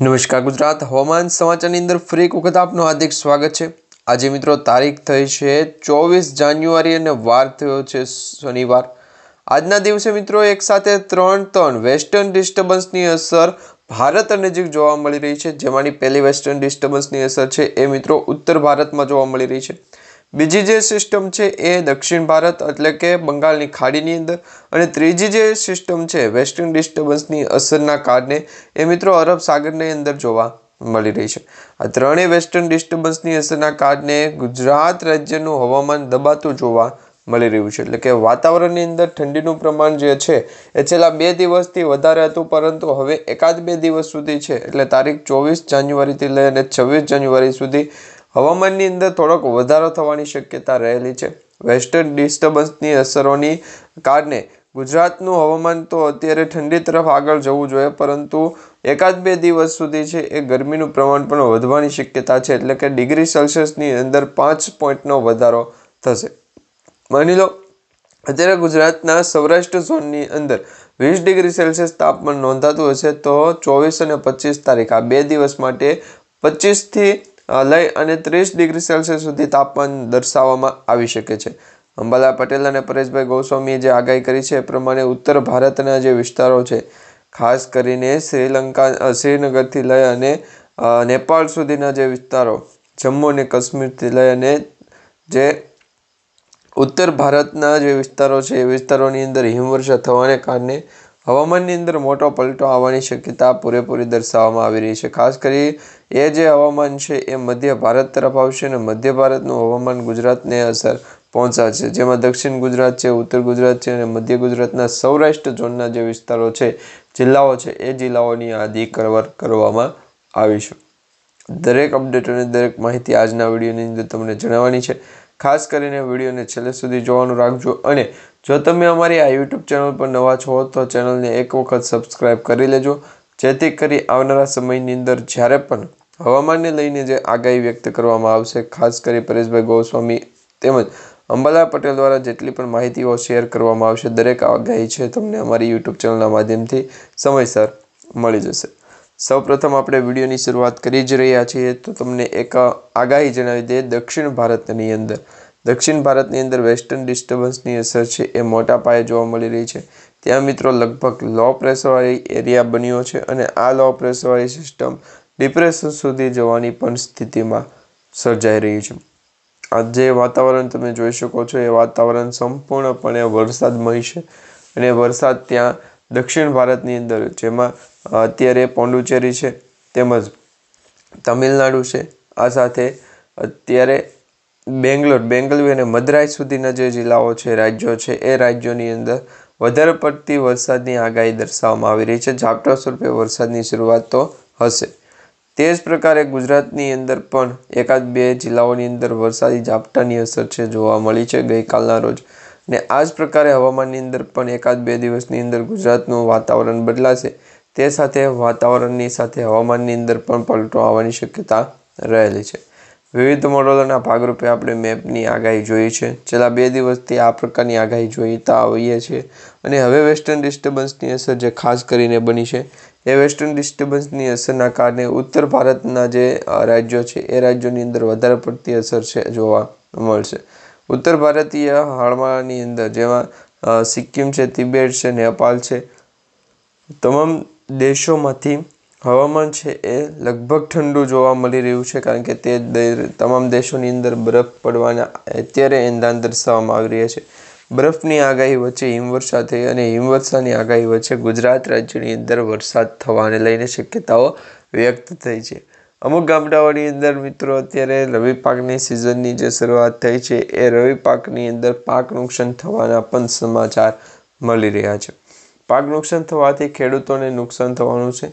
નમસ્કાર ગુજરાત હવામાન સમાચારની અંદર ફરી એક વખત આપનું હાર્દિક સ્વાગત છે। આજે મિત્રો તારીખ થઈ છે 24 જાન્યુઆરી અને વાર થયો છે શનિવાર। આજના દિવસે મિત્રો એક સાથે ત્રણ વેસ્ટર્ન ડિસ્ટર્બન્સની અસર ભારત નજીક જોવા મળી રહી છે। જેમાંની પહેલી વેસ્ટર્ન ડિસ્ટર્બન્સની અસર છે એ મિત્રો ઉત્તર ભારતમાં જોવા મળી રહી છે। બીજી જે સિસ્ટમ છે એ દક્ષિણ ભારત એટલે કે બંગાળની ખાડીની અંદર અને ત્રીજી જે સિસ્ટમ છે વેસ્ટર્ન ડિસ્ટર્બન્સની અસરના કારણે એ મિત્રો અરબ સાગરની અંદર જોવા મળી રહી છે। આ ત્રણેય વેસ્ટર્ન ડિસ્ટર્બન્સની અસરના કારણે ગુજરાત રાજ્યનું હવામાન દબાતું જોવા મળી રહ્યું છે। એટલે કે વાતાવરણની અંદર ઠંડીનું પ્રમાણ જે છે એ છેલ્લા 2 દિવસથી વધારે હતું, પરંતુ હવે એકાદ 2 દિવસ સુધી છે એટલે તારીખ 24 જાન્યુઆરીથી લઈ અને 26 જાન્યુઆરી સુધી હવામાનની અંદર થોડોક વધારો થવાની શક્યતા રહેલી છે। વેસ્ટર્ન ડિસ્ટર્બન્સની અસરોની કારણે ગુજરાતનું હવામાન તો અત્યારે ઠંડી તરફ આગળ જવું જોઈએ, પરંતુ એકાદ 2 દિવસ સુધી છે એ ગરમીનું પ્રમાણ પણ વધવાની શક્યતા છે। એટલે કે ડિગ્રી સેલ્સિયસની અંદર 5 પોઈન્ટનો વધારો થશે। માની લો અત્યારે ગુજરાતના સૌરાષ્ટ્ર ઝોનની અંદર 20 ડિગ્રી સેલ્સિયસ તાપમાન નોંધાતું હશે, તો 24 અને 25 તારીખ આ 2 દિવસ માટે 25થી લઈ અને 30 ડિગ્રી સેલ્સિયસ સુધી તાપમાન દર્શાવવામાં આવી શકે છે। અંબાલાલ પટેલ અને પરેશભાઈ ગોસ્વામીએ જે આગાહી કરી છે એ પ્રમાણે ઉત્તર ભારતના જે વિસ્તારો છે, ખાસ કરીને શ્રીનગરથી લઈ અને નેપાળ સુધીના જે વિસ્તારો, જમ્મુ અને કાશ્મીરથી લઈ અને જે ઉત્તર ભારતના જે વિસ્તારો છે એ વિસ્તારોની અંદર હિમવર્ષા થવાને કારણે હવામાનની અંદર મોટો પલટો આવવાની શક્યતા પૂરેપૂરી દર્શાવવામાં આવી રહી છે। ખાસ કરી એ જે હવામાન છે એ મધ્ય ભારત તરફ આવશે અને મધ્ય ભારતનું હવામાન ગુજરાતને અસર પહોંચાડશે, જેમાં દક્ષિણ ગુજરાત છે, ઉત્તર ગુજરાત છે અને મધ્ય ગુજરાતના સૌરાષ્ટ્ર ઝોનના જે વિસ્તારો છે, જિલ્લાઓ છે, એ જિલ્લાઓની યાદી કવર કરવામાં આવી છે। દરેક અપડેટ અને દરેક માહિતી આજના વિડીયોની અંદર તમને જણાવવાની છે। ખાસ કરીને વિડીયોને છેલ્લે સુધી જોવાનું રાખજો અને જો તમે અમારી આ યુટ્યુબ ચેનલ પર નવા છો તો ચેનલને એક વખત સબસ્ક્રાઈબ કરી લેજો, જેથી કરી આવનારા સમયની અંદર જ્યારે પણ હવામાનને લઈને જે આગાહી વ્યક્ત કરવામાં આવશે, ખાસ કરી પરેશભાઈ ગોસ્વામી તેમજ અંબાલાલ પટેલ દ્વારા જેટલી પણ માહિતીઓ શેર કરવામાં આવશે, દરેક આગાહી છે તમને અમારી યુટ્યુબ ચેનલના માધ્યમથી સમયસર મળી જશે। સૌપ્રથમ આપણે વિડીયોની શરૂઆત કરી જ રહ્યા છીએ તો તમને એક આગાહી જણાવી દઈએ। દક્ષિણ ભારતની અંદર વેસ્ટર્ન ડિસ્ટર્બન્સની અસર છે એ મોટા પાયે જોવા મળી રહી છે। ત્યાં મિત્રો લગભગ લો પ્રેશરવાળી એરિયા બન્યો છે અને આ લો પ્રેશરવાળી સિસ્ટમ ડિપ્રેશન સુધી જવાની પણ સ્થિતિમાં સર્જાઈ રહી છે। આ જે વાતાવરણ તમે જોઈ શકો છો એ વાતાવરણ સંપૂર્ણપણે વરસાદમય છે અને વરસાદ ત્યાં દક્ષિણ ભારતની અંદર, જેમાં અત્યારે પોંડુચેરી છે તેમજ તમિલનાડુ છે, આ સાથે અત્યારે બેંગલુરુ અને મદ્રાસ સુધીના જે જિલ્લાઓ છે, રાજ્યો છે, એ રાજ્યોની અંદર વધારે પડતી વરસાદની આગાહી દર્શાવવામાં આવી રહી છે। ઝાપટા સ્વરૂપે વરસાદની શરૂઆત તો હશે। તે જ પ્રકારે ગુજરાતની અંદર પણ એકાદ 2 જિલ્લાઓની અંદર વરસાદી ઝાપટાની અસર છે જોવા મળી છે ગઈકાલના રોજ, અને આ જ પ્રકારે હવામાનની અંદર પણ એકાદ 2 દિવસની અંદર ગુજરાતનું વાતાવરણ બદલાશે। તે સાથે વાતાવરણની સાથે હવામાનની અંદર પણ પલટો આવવાની શક્યતા રહેલી છે। વિવિધ મોડલોના ભાગરૂપે આપણે મેપની આગાહી જોઈ છે, છેલ્લા 2 દિવસથી આ પ્રકારની આગાહી જોઈતા આવીએ છીએ અને હવે વેસ્ટર્ન ડિસ્ટર્બન્સની અસર જે ખાસ કરીને બની છે એ વેસ્ટર્ન ડિસ્ટર્બન્સની અસરના કારણે ઉત્તર ભારતના જે રાજ્યો છે એ રાજ્યોની અંદર વધારે પડતી અસર છે જોવા મળશે। ઉત્તર ભારતીય હાલમાંની અંદર જેમાં સિક્કિમ છે, તિબેટ છે, નેપાળ છે, તમામ દેશોમાંથી હવામાન છે એ લગભગ ઠંડુ જોવા મળી રહ્યું છે, કારણ કે તે તમામ દેશોની અંદર બરફ પડવાના અત્યારે એંધાણ દર્શાવવામાં આવી રહ્યા છે। બરફની આગાહી વચ્ચે હિમવર્ષા થઈ અને હિમવર્ષાની આગાહી વચ્ચે ગુજરાત રાજ્યની અંદર વરસાદ થવાને લઈને શક્યતાઓ વ્યક્ત થઈ છે। અમુક ગામડાઓની અંદર મિત્રો અત્યારે રવિ પાકની સિઝનની જે શરૂઆત થઈ છે એ રવિ પાકની અંદર પાક નુકસાન થવાના પણ સમાચાર મળી રહ્યા છે। પાક નુકસાન થવાથી ખેડૂતોને નુકસાન થવાનું છે।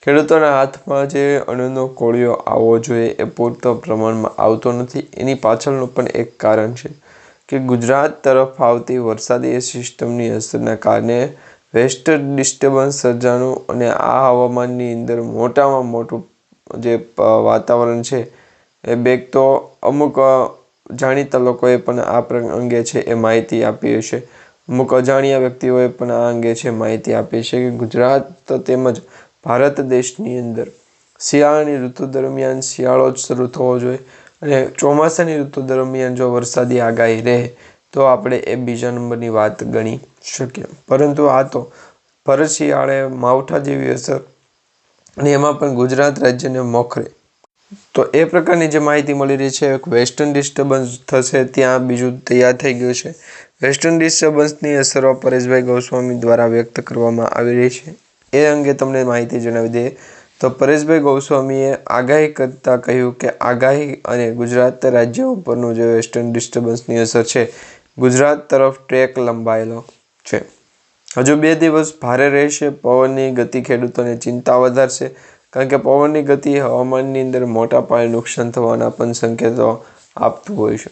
ખેડૂતોના હાથમાં જે અન્નનો કોળિયો આવવો જોઈએ એ પૂરતો પ્રમાણમાં આવતો નથી। એની પાછળનું પણ એક કારણ છે કે ગુજરાત તરફ આવતી વરસાદી સિસ્ટમની અસરના કારણે વેસ્ટર્ન ડિસ્ટર્બન્સ સર્જાનું અને આ હવામાનની અંદર મોટામાં મોટું જે વાતાવરણ છે એ બેગ તો અમુક જાણીતા લોકોએ પણ આ અંગે છે એ માહિતી આપી હશે, અમુક અજાણ્યા વ્યક્તિઓએ પણ આ અંગે છે માહિતી આપી છે કે ગુજરાત તેમજ ભારત દેશની અંદર શિયાળાની ઋતુ દરમિયાન શિયાળો જ શરૂ થવો જોઈએ અને ચોમાસાની ઋતુ દરમિયાન જો વરસાદી આગાહી રહે તો આપણે એ બીજા નંબરની વાત ગણી શકીએ. પરંતુ આ તો ભર શિયાળે માવઠા જેવી અસર અને એમાં પણ ગુજરાત રાજ્યને મોખરે. તો એ પ્રકારની જે માહિતી મળી રહી છે, એક વેસ્ટર્ન ડિસ્ટર્બન્સ થશે ત્યાં બીજું તૈયાર થઈ ગયું છે. વેસ્ટર્ન ડિસ્ટર્બન્સની અસરો પરેશભાઈ ગોસ્વામી દ્વારા વ્યક્ત કરવામાં આવી રહી છે. એ અંગે તમને માહિતી જણાવી દઈએ તો પરેશભાઈ ગોસ્વામીએ આગાહી કરતાં કહ્યું કે આગાહી અને ગુજરાત રાજ્ય ઉપરનું જે વેસ્ટર્ન ડિસ્ટર્બન્સની અસર છે ગુજરાત તરફ ટ્રેક લંબાયેલો છે. હજુ 2 દિવસ ભારે રહેશે. પવનની ગતિ ખેડૂતોને ચિંતા વધારશે, કારણ કે પવનની ગતિ હવામાનની અંદર મોટા પાયે નુકસાન થવાના પણ સંકેતો આપતું હોય છે.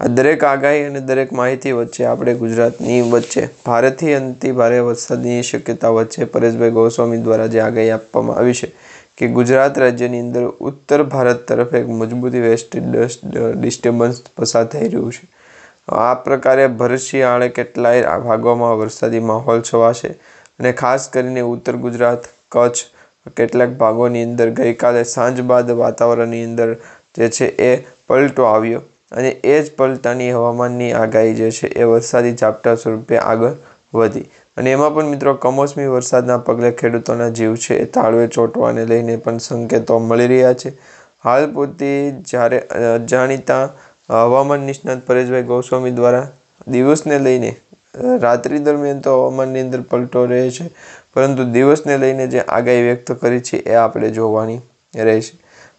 આ દરેક આગાહી અને દરેક માહિતી વચ્ચે આપણે ગુજરાતની વચ્ચે ભારેથી અતિ ભારે વરસાદની શક્યતા વચ્ચે પરેશભાઈ ગોસ્વામી દ્વારા જે આગાહી આપવામાં આવી છે કે ગુજરાત રાજ્યની અંદર ઉત્તર ભારત તરફ એક મજબૂત વેસ્ટર્ન ડિસ્ટર્બન્સ પસાર થઈ રહ્યું છે. આ પ્રકારે ભર શિયાળે કેટલાય ભાગોમાં વરસાદી માહોલ છવાશે અને ખાસ કરીને ઉત્તર ગુજરાત, કચ્છ, કેટલાક ભાગોની અંદર ગઈકાલે સાંજ બાદ વાતાવરણની અંદર જે છે એ પલટો આવ્યો અને એ જ પલટાની હવામાનની આગાહી જે છે એ વરસાદી ઝાપટા સ્વરૂપે આગળ વધી અને એમાં પણ મિત્રો કમોસમી વરસાદના પગલે ખેડૂતોના જીવ છે એ તાળવે ચોંટવાને લઈને પણ સંકેતો મળી રહ્યા છે. હાલ પૂરતી જ્યારે જાણીતા હવામાન નિષ્ણાત પરેશભાઈ ગોસ્વામી દ્વારા દિવસને લઈને રાત્રિ દરમિયાન તો હવામાનની અંદર પલટો રહે છે, પરંતુ દિવસને લઈને જે આગાહી વ્યક્ત કરી છે એ આપણે જોવાની રહેશે.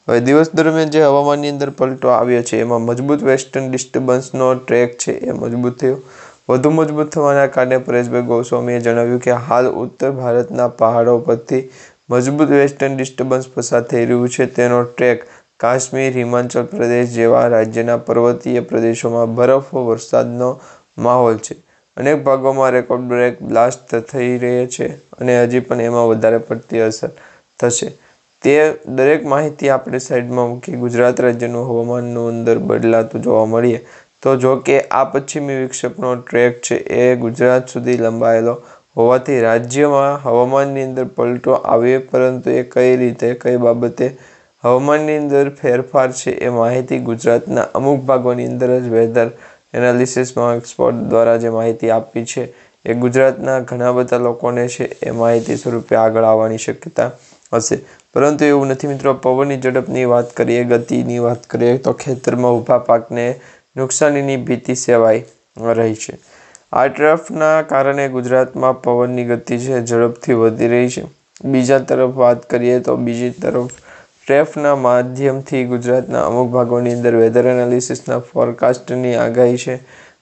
હવે દિવસ દરમિયાન જે હવામાનની અંદર પલટો આવ્યો છે એમાં મજબૂત વેસ્ટર્ન ડિસ્ટર્બન્સનો ટ્રેક છે એ મજબૂત થયો. વધુ મજબૂત થવાના કારણે પરેશભાઈ ગોસ્વામીએ જણાવ્યું કે હાલ ઉત્તર ભારતના પહાડો પરથી મજબૂત વેસ્ટર્ન ડિસ્ટર્બન્સ પસાર થઈ રહ્યું છે. તેનો ટ્રેક કાશ્મીર, હિમાચલ પ્રદેશ જેવા રાજ્યના પર્વતીય પ્રદેશોમાં બરફ વરસાદનો માહોલ છે. અનેક ભાગોમાં રેકોર્ડ બ્રેક બ્લાસ્ટ થઈ રહ્યા છે અને હજી પણ એમાં વધારે પડતી અસર થશે. તે દરેક માહિતી આપણે સાઈડમાં મૂકી ગુજરાત રાજ્યનું હવામાનનું અંદર બદલાતું જોવા મળીએ તો જો કે આ પશ્ચિમી વિક્ષેપનો ટ્રેક છે એ ગુજરાત સુધી લંબાયેલો હોવાથી રાજ્યમાં હવામાનની અંદર પલટો આવે, પરંતુ એ કઈ રીતે, કઈ બાબતે હવામાનની અંદર ફેરફાર છે એ માહિતી ગુજરાતના અમુક ભાગોની અંદર જ વેધર એનાલિસિસમાં એક્સપર્ટ દ્વારા જે માહિતી આપી છે એ ગુજરાતના ઘણા બધા લોકોને છે એ માહિતી સ્વરૂપે આગળ આવવાની શક્યતા હશે. પરંતુ એવું નથી મિત્રો. પવનની ઝડપની વાત કરીએ, ગતિની વાત કરીએ તો ખેતરમાં ઊભા પાકને નુકસાનીની ભીતિ સેવાઈ રહી છે. આ ટ્રફના કારણે ગુજરાતમાં પવનની ગતિ છે ઝડપથી વધી રહી છે. બીજા તરફ વાત કરીએ તો બીજી તરફ ટ્રેફના માધ્યમથી ગુજરાતના અમુક ભાગોની અંદર વેધર એનાલિસિસના ફોરકાસ્ટની આગાહી છે.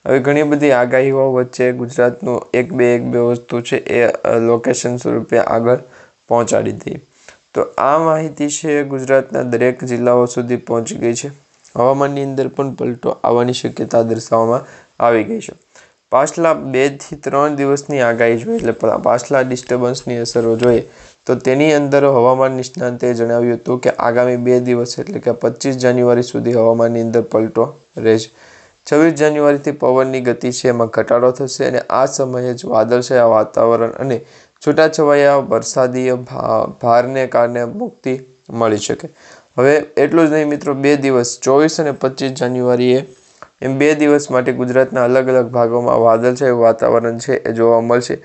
હવે ઘણી બધી આગાહીઓ વચ્ચે ગુજરાતનું એક બે વસ્તુ છે એ લોકેશન સ્વરૂપે આગળ પહોંચાડી હતી. તો આ માહિતી છે ગુજરાતના દરેક જિલ્લાઓ સુધી પહોંચી ગઈ છે. હવામાનની અંદર પણ પલટો આવવાની શક્યતા દર્શાવવામાં આવી ગઈ છે. પાછલા 2 થી 3 દિવસની આગાહી જોઈએ, એટલે પાછલા ડિસ્ટર્બન્સની અસરો જોઈએ તો તેની અંદર હવામાન નિષ્ણાંતે જણાવ્યું હતું કે આગામી 2 દિવસ એટલે કે 25 જાન્યુઆરી સુધી હવામાનની અંદર પલટો રહેશે. 26 જાન્યુઆરીથી પવનની ગતિ છે એમાં ઘટાડો થશે અને આ સમયે જ વાદળછાયા વાતાવરણ અને છૂટાછવાયા વરસાદી ભારને કારણે મુક્તિ મળી શકે. હવે એટલું જ નહીં મિત્રો, 2 દિવસ 24 અને 25 જાન્યુઆરીએ એમ 2 દિવસ માટે ગુજરાતના અલગ અલગ ભાગોમાં વાદળછાયું વાતાવરણ છે એ જોવા મળશે.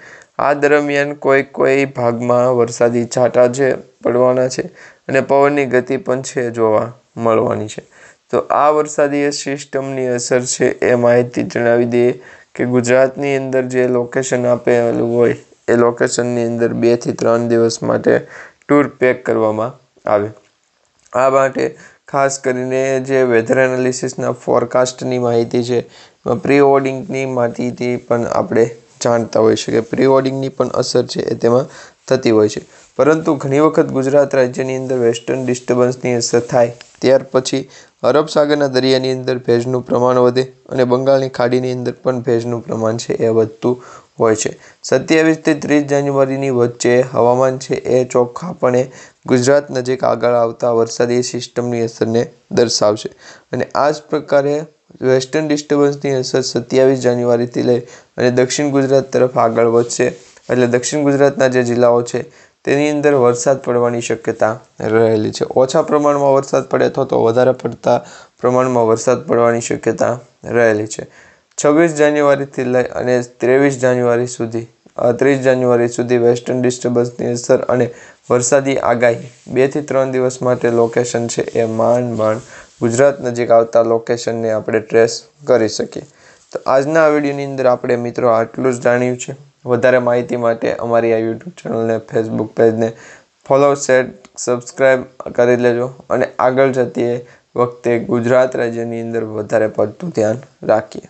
આ દરમિયાન કોઈ ભાગમાં વરસાદી છાંટા છે પડવાના છે અને પવનની ગતિ પણ છે જોવા મળવાની છે. તો આ વરસાદી સિસ્ટમની અસર છે એ માહિતી જણાવી દઈએ કે ગુજરાતની અંદર જે લોકેશન આપેલું હોય એ લોકેશનની અંદર 2 થી 3 દિવસ માટે ટૂર પેક કરવામાં આવે. આ માટે ખાસ કરીને જે વેધર એનાલિસિસના ફોરકાસ્ટની માહિતી છે, પ્રી ઓર્ડિંગની માહિતી પણ આપણે જાણતા હોઈએ છીએ કે પ્રી ઓર્ડિંગની પણ અસર છે એ તેમાં થતી હોય છે. પરંતુ ઘણી વખત ગુજરાત રાજ્યની અંદર વેસ્ટર્ન ડિસ્ટર્બન્સની અસર થાય ત્યાર પછી અરબ સાગરના દરિયાની અંદર ભેજનું પ્રમાણ વધે અને બંગાળની ખાડીની અંદર પણ ભેજનું પ્રમાણ છે એ વધતું હોય છે. 27 થી 30 જાન્યુઆરીની વચ્ચે હવામાન છે એ ચોખ્ખાપણે ગુજરાત નજીક આગળ આવતા વરસાદી સિસ્ટમની અસરને દર્શાવશે અને આ જ પ્રકારે વેસ્ટર્ન ડિસ્ટર્બન્સની અસર 27 જાન્યુઆરીથી લઈ અને દક્ષિણ ગુજરાત તરફ આગળ વધશે. એટલે દક્ષિણ ગુજરાતના જે જિલ્લાઓ છે તેની અંદર વરસાદ પડવાની શક્યતા રહેલી છે। ઓછા પ્રમાણમાં વરસાદ પડે અથવા તો વધારે પડતા પ્રમાણમાં વરસાદ પડવાની શક્યતા રહેલી છે। 26 જાન્યુઆરીથી લઈ અને 23 જાન્યુઆરી સુધી 30 જાન્યુઆરી સુધી વેસ્ટર્ન ડિસ્ટર્બન્સની અસર અને વરસાદી આગાહી 2 થી 3 દિવસ માટે લોકેશન છે એ માંડ ગુજરાત નજીક આવતા લોકેશનને આપણે ટ્રેસ કરી શકીએ। તો આજના આ વિડીયોની અંદર આપણે મિત્રો આટલું જ જાણ્યું છે। વધારે માહિતી માટે અમારી આ યુટ્યુબ ચેનલને ફેસબુક પેજને ફોલો શેર સબસ્ક્રાઈબ કરી લેજો અને આગળ જતી વખતે ગુજરાત રાજ્યની અંદર વધારે પડતું ધ્યાન રાખીએ।